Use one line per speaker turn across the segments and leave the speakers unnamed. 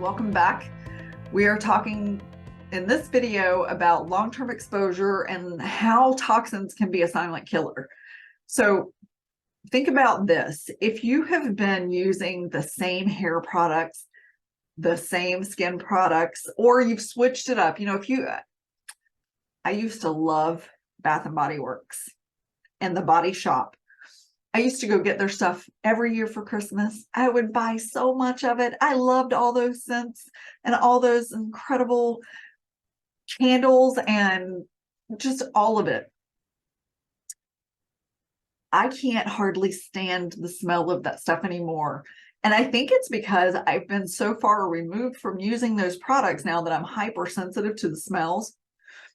welcome back. We are talking in this video about long-term exposure and how toxins can be a silent killer. So think about this. If you have been using the same hair products, the same skin products, or you've switched it up, I used to love Bath and Body Works and the Body Shop. I used to go get their stuff every year for Christmas. I would buy so much of it. I loved all those scents and all those incredible candles and just all of it. I can't hardly stand the smell of that stuff anymore. And I think it's because I've been so far removed from using those products now that I'm hypersensitive to the smells.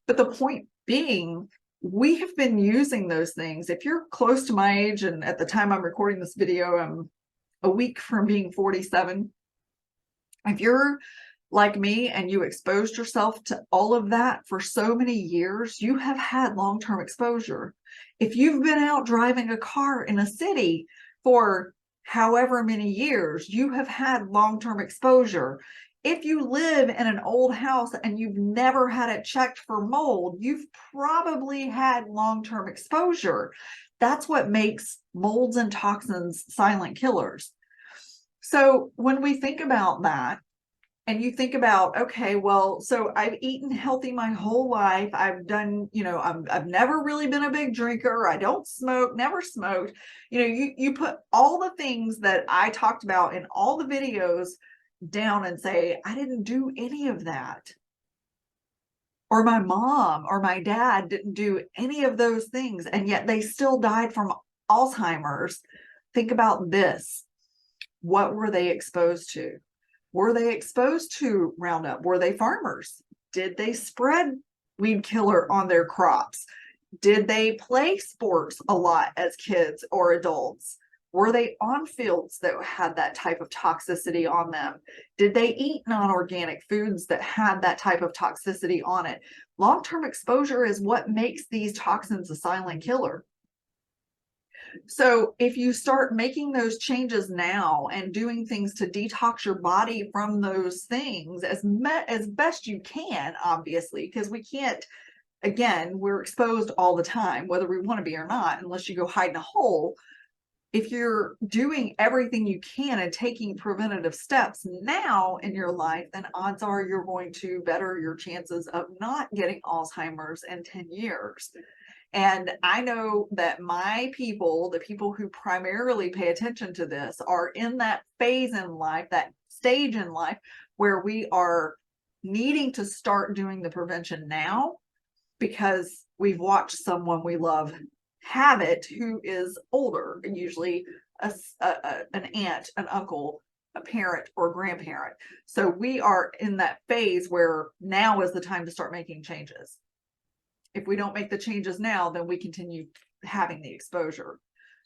But the point being, we have been using those things. If you're close to my age, and at the time I'm recording this video, I'm a week from being 47. If you're like me and you exposed yourself to all of that for so many years, you have had long-term exposure. If you've been out driving a car in a city for however many years, you have had long-term exposure. If you live in an old house and you've never had it checked for mold, you've probably had long-term exposure. That's what makes molds and toxins silent killers. So when we think about that, and you think about, okay, well, so I've eaten healthy my whole life. I've done, I've never really been a big drinker. I don't smoke, never smoked. You put all the things that I talked about in all the videos down and say, I didn't do any of that. Or my mom or my dad didn't do any of those things, and yet they still died from Alzheimer's. Think about this. What were they exposed to? Were they exposed to Roundup? Were they farmers? Did they spread weed killer on their crops? Did they play sports a lot as kids or adults? Were they on fields that had that type of toxicity on them? Did they eat non-organic foods that had that type of toxicity on it? Long-term exposure is what makes these toxins a silent killer. So if you start making those changes now and doing things to detox your body from those things as best you can, obviously, because we can't, again, we're exposed all the time, whether we want to be or not, unless you go hide in a hole. If you're doing everything you can and taking preventative steps now in your life, then odds are you're going to better your chances of not getting Alzheimer's in 10 years. And I know that my people, the people who primarily pay attention to this, are in that phase in life, that stage in life where we are needing to start doing the prevention now because we've watched someone we love have it who is older, usually an aunt, an uncle, a parent, or grandparent. So we are in that phase where now is the time to start making changes. If we don't make the changes now, then we continue having the exposure.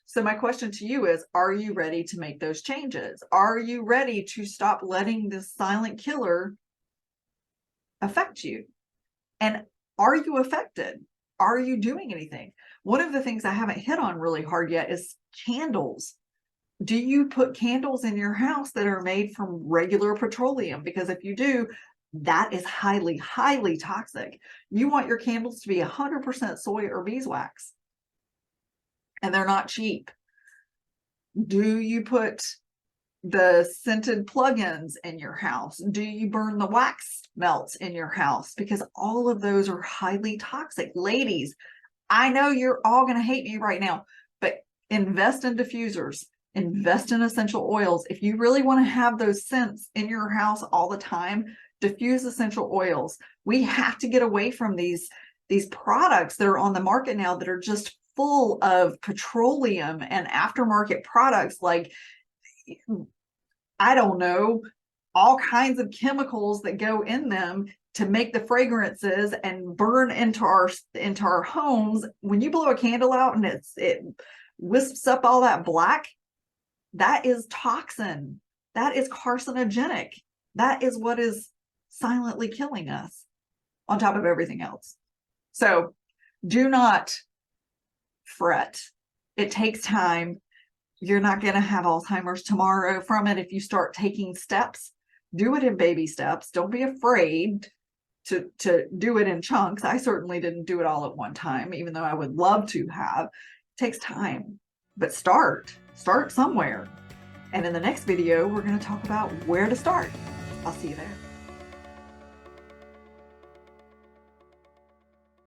So my question to you is, are you ready to make those changes? Are you ready to stop letting this silent killer affect you? And are you affected? Are you doing anything? One of the things I haven't hit on really hard yet is candles. Do you put candles in your house that are made from regular petroleum? Because if you do, that is highly, highly toxic. You want your candles to be 100% soy or beeswax, and they're not cheap. Do you put the scented plugins in your house? Do you burn the wax melts in your house? Because all of those are highly toxic. Ladies, I know you're all going to hate me right now, but invest in diffusers, invest in essential oils. If you really want to have those scents in your house all the time, diffuse essential oils. We have to get away from these products that are on the market now that are just full of petroleum and aftermarket products, like, I don't know, all kinds of chemicals that go in them to make the fragrances and burn into our homes. When you blow a candle out and it wisps up all that black, that is toxin. That is carcinogenic. That is what is silently killing us on top of everything else. So do not fret. It takes time. You're not going to have Alzheimer's tomorrow from it if you start taking steps, Do it in baby steps. Don't be afraid to do it in chunks. I certainly didn't do it all at one time, even though I would love to have. It takes time, but start somewhere. And in the next video, we're going to talk about where to start. I'll see you there.